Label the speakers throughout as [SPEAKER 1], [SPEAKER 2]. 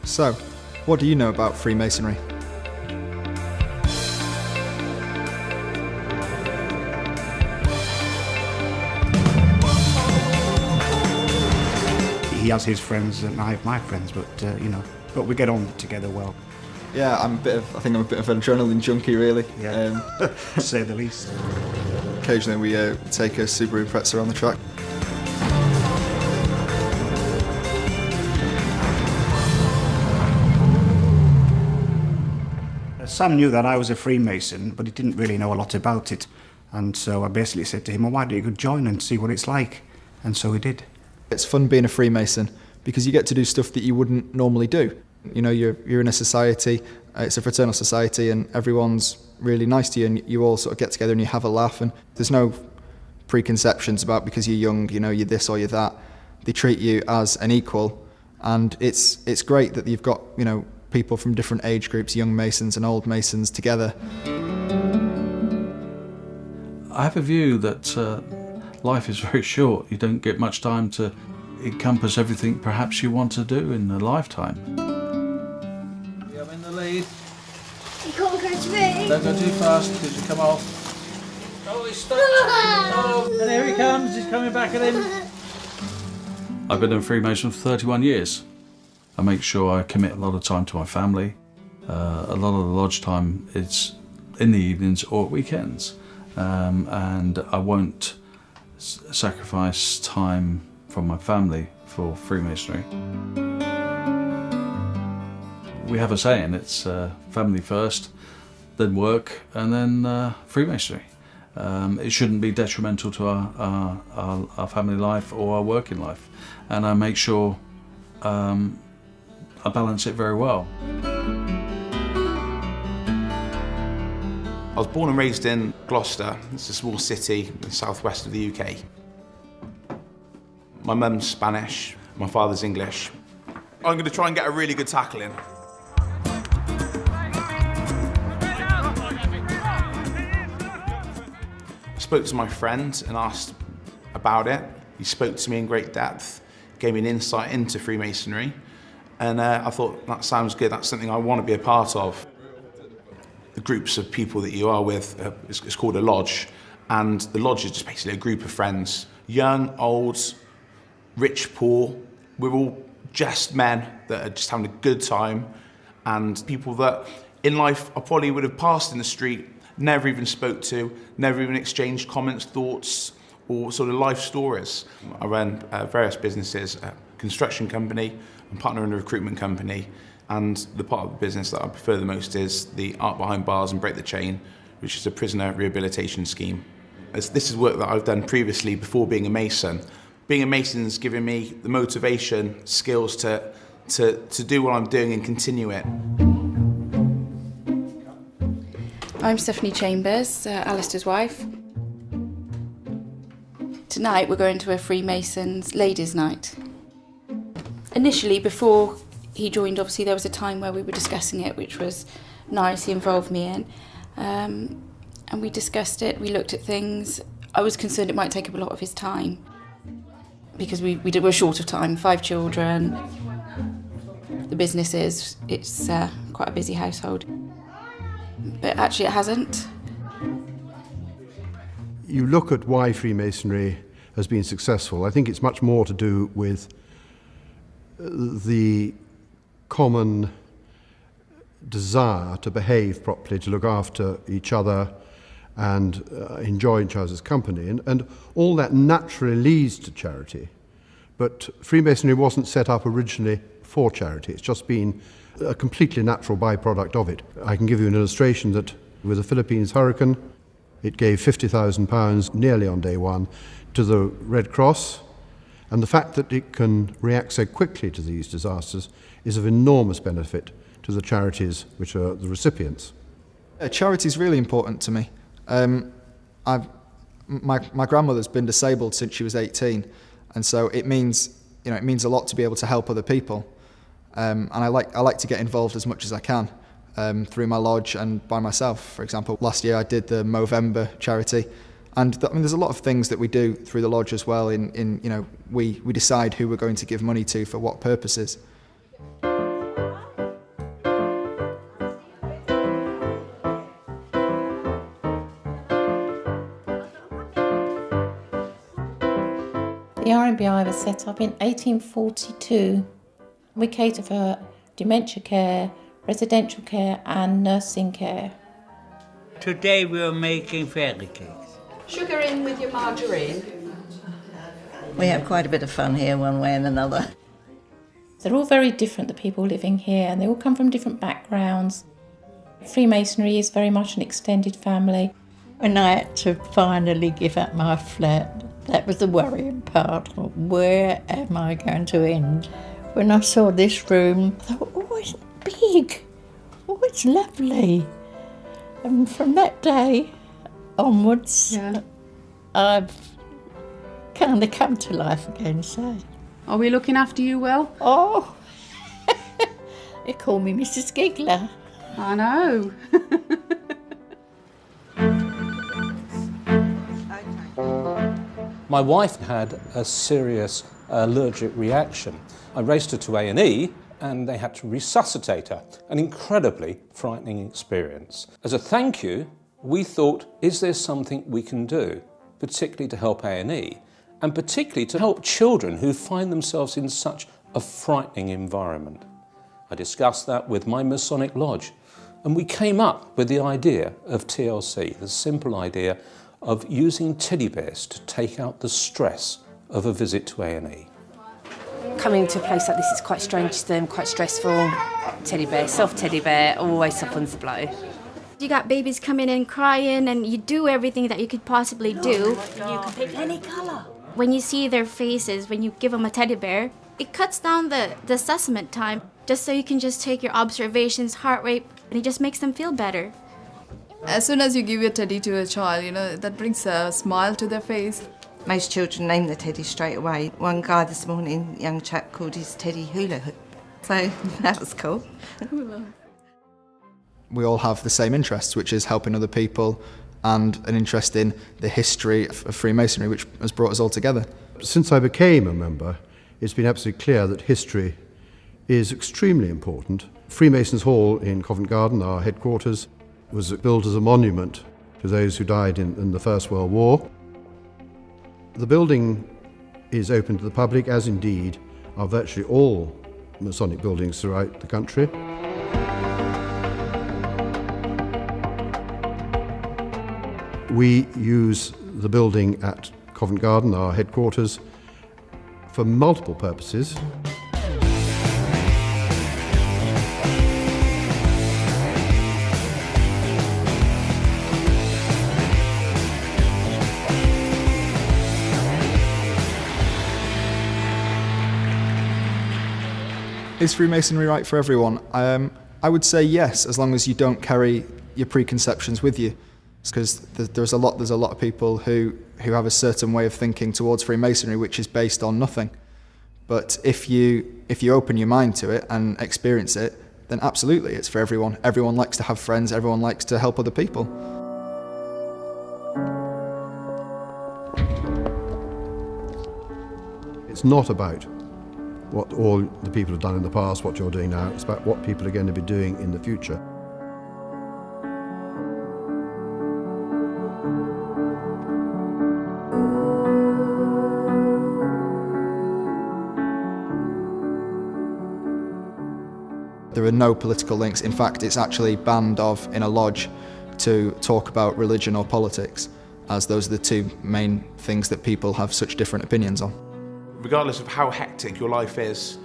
[SPEAKER 1] So, what do you know about Freemasonry?
[SPEAKER 2] He has his friends and I have my friends, but but we get on together well.
[SPEAKER 1] Yeah, I think I'm a bit of an adrenaline junkie, really.
[SPEAKER 2] Yeah, to say the least.
[SPEAKER 1] Occasionally we take a Subaru Impreza on the track.
[SPEAKER 2] Sam knew that I was a Freemason, but he didn't really know a lot about it. And so I basically said to him, well, why don't you go join and see what it's like? And so he did.
[SPEAKER 1] It's fun being a Freemason because you get to do stuff that you wouldn't normally do. You know, you're in a society, it's a fraternal society, and everyone's really nice to you, and you all sort of get together and you have a laugh, and there's no preconceptions about because you're young, you know, you're this or you're that. They treat you as an equal, and it's great that you've got, you know, people from different age groups, young Masons and old Masons together.
[SPEAKER 3] I have a view that life is very short. You don't get much time to encompass everything perhaps you want to do in a lifetime. I'm in the lead.
[SPEAKER 4] You can't go to me.
[SPEAKER 3] Don't go too fast because you come off. Oh, he's stuck. Oh, and here he comes. He's coming back at him. I've been a Freemason for 31 years. I make sure I commit a lot of time to my family. A lot of the lodge time is in the evenings or at weekends. And I won't sacrifice time from my family for Freemasonry. We have a saying, it's family first, then work, and then Freemasonry. It shouldn't be detrimental to our family life or our working life. And I make sure I balance it very well.
[SPEAKER 5] I was born and raised in Gloucester. It's a small city in the southwest of the UK. My mum's Spanish, my father's English. I'm going to try and get a really good tackle in. I spoke to my friend and asked about it. He spoke to me in great depth, gave me an insight into Freemasonry, and I thought, that sounds good, that's something I want to be a part of. The groups of people that you are with, it's called a lodge, and the lodge is just basically a group of friends, young, old, rich, poor. We're all just men that are just having a good time, and people that in life I probably would have passed in the street, never even spoke to, never even exchanged comments, thoughts, or sort of life stories. I run various businesses, a construction company, I'm partner in a recruitment company, and the part of the business that I prefer the most is the Art Behind Bars and Break the Chain, which is a prisoner rehabilitation scheme. This is work that I've done previously before being a Mason. Being a Mason's given me the motivation, skills to do what I'm doing and continue it.
[SPEAKER 6] I'm Stephanie Chambers, Alistair's wife. Tonight we're going to a Freemasons ladies' night. Initially, before he joined, obviously there was a time where we were discussing it, which was nice, he involved me in. And we discussed it, we looked at things. I was concerned it might take up a lot of his time because we were short of time, 5 children. The business it's quite a busy household. But actually it hasn't.
[SPEAKER 7] You look at why Freemasonry has been successful. I think it's much more to do with the common desire to behave properly, to look after each other and enjoy each other's company. And all that naturally leads to charity. But Freemasonry wasn't set up originally for charity. It's just been a completely natural byproduct of it. I can give you an illustration that with the Philippines hurricane, it gave £50,000 nearly on day one to the Red Cross. And the fact that it can react so quickly to these disasters is of enormous benefit to the charities which are the recipients.
[SPEAKER 1] Charity is really important to me. My grandmother's been disabled since she was 18, and so it means a lot to be able to help other people. And I like to get involved as much as I can through my lodge and by myself. For example, last year I did the Movember charity. And there's a lot of things that we do through the lodge as well. We decide who we're going to give money to for what purposes.
[SPEAKER 8] I was set up in 1842. We cater for dementia care, residential care and nursing care.
[SPEAKER 9] Today we are making fairy cakes.
[SPEAKER 6] Sugar in with your margarine.
[SPEAKER 10] We have quite a bit of fun here one way and another.
[SPEAKER 8] They're all very different, the people living here, and they all come from different backgrounds. Freemasonry is very much an extended family.
[SPEAKER 10] When I had to finally give up my flat, that was the worrying part. Where am I going to end? When I saw this room, I thought, oh, it's big. Oh, it's lovely. And from that day onwards, I've kind of come to life again, so.
[SPEAKER 6] Are we looking after you well?
[SPEAKER 10] Oh, they call me Mrs. Giggler.
[SPEAKER 6] I know.
[SPEAKER 11] My wife had a serious allergic reaction. I raced her to A&E and they had to resuscitate her. An incredibly frightening experience. As a thank you, we thought, is there something we can do, particularly to help A&E, and particularly to help children who find themselves in such a frightening environment? I discussed that with my Masonic Lodge, and we came up with the idea of TLC, the simple idea of using teddy bears to take out the stress of a visit to A&E.
[SPEAKER 12] Coming to a place like this is quite strange to them, quite stressful. Teddy bear, soft teddy bear, always softens the blow.
[SPEAKER 4] You got babies coming in crying and you do everything that you could possibly do.
[SPEAKER 12] You can pick any colour.
[SPEAKER 4] When you see their faces, when you give them a teddy bear, it cuts down the assessment time just so you can just take your observations, heart rate, and it just makes them feel better.
[SPEAKER 13] As soon as you give your teddy to a child, you know, that brings a smile to their face.
[SPEAKER 10] Most children name the teddy straight away. One guy this morning, young chap, called his teddy hula hoop. So that was cool.
[SPEAKER 1] We all have the same interests, which is helping other people and an interest in the history of Freemasonry, which has brought us all together.
[SPEAKER 7] Since I became a member, it's been absolutely clear that history is extremely important. Freemasons' Hall in Covent Garden, our headquarters, was built as a monument to those who died in the First World War. The building is open to the public, as indeed are virtually all Masonic buildings throughout the country. We use the building at Covent Garden, our headquarters, for multiple purposes.
[SPEAKER 1] Is Freemasonry right for everyone? I would say yes, as long as you don't carry your preconceptions with you. Because there's a lot of people who have a certain way of thinking towards Freemasonry which is based on nothing. But if you open your mind to it and experience it, then absolutely it's for everyone. Everyone likes to have friends, everyone likes to help other people.
[SPEAKER 7] It's not about what all the people have done in the past, what you're doing now. It's about what people are going to be doing in the future.
[SPEAKER 1] There are no political links. In fact, it's actually banned in a lodge to talk about religion or politics, as those are the two main things that people have such different opinions on.
[SPEAKER 5] Regardless of how hectic your life is,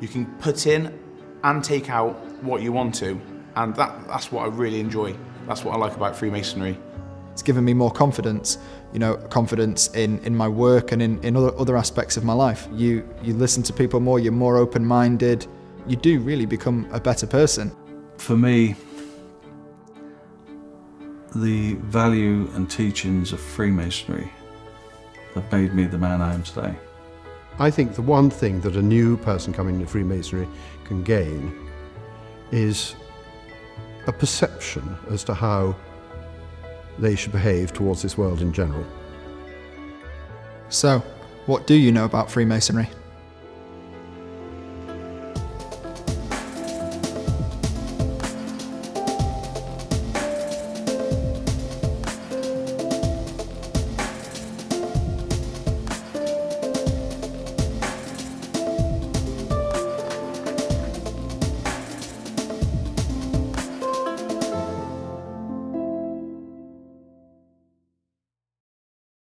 [SPEAKER 5] you can put in and take out what you want to, and that's what I really enjoy. That's what I like about Freemasonry.
[SPEAKER 1] It's given me more confidence, confidence in my work and in other aspects of my life. You listen to people more, you're more open-minded, you do really become a better person.
[SPEAKER 3] For me, the value and teachings of Freemasonry have made me the man I am today.
[SPEAKER 7] I think the one thing that a new person coming into Freemasonry can gain is a perception as to how they should behave towards this world in general.
[SPEAKER 1] So, what do you know about Freemasonry?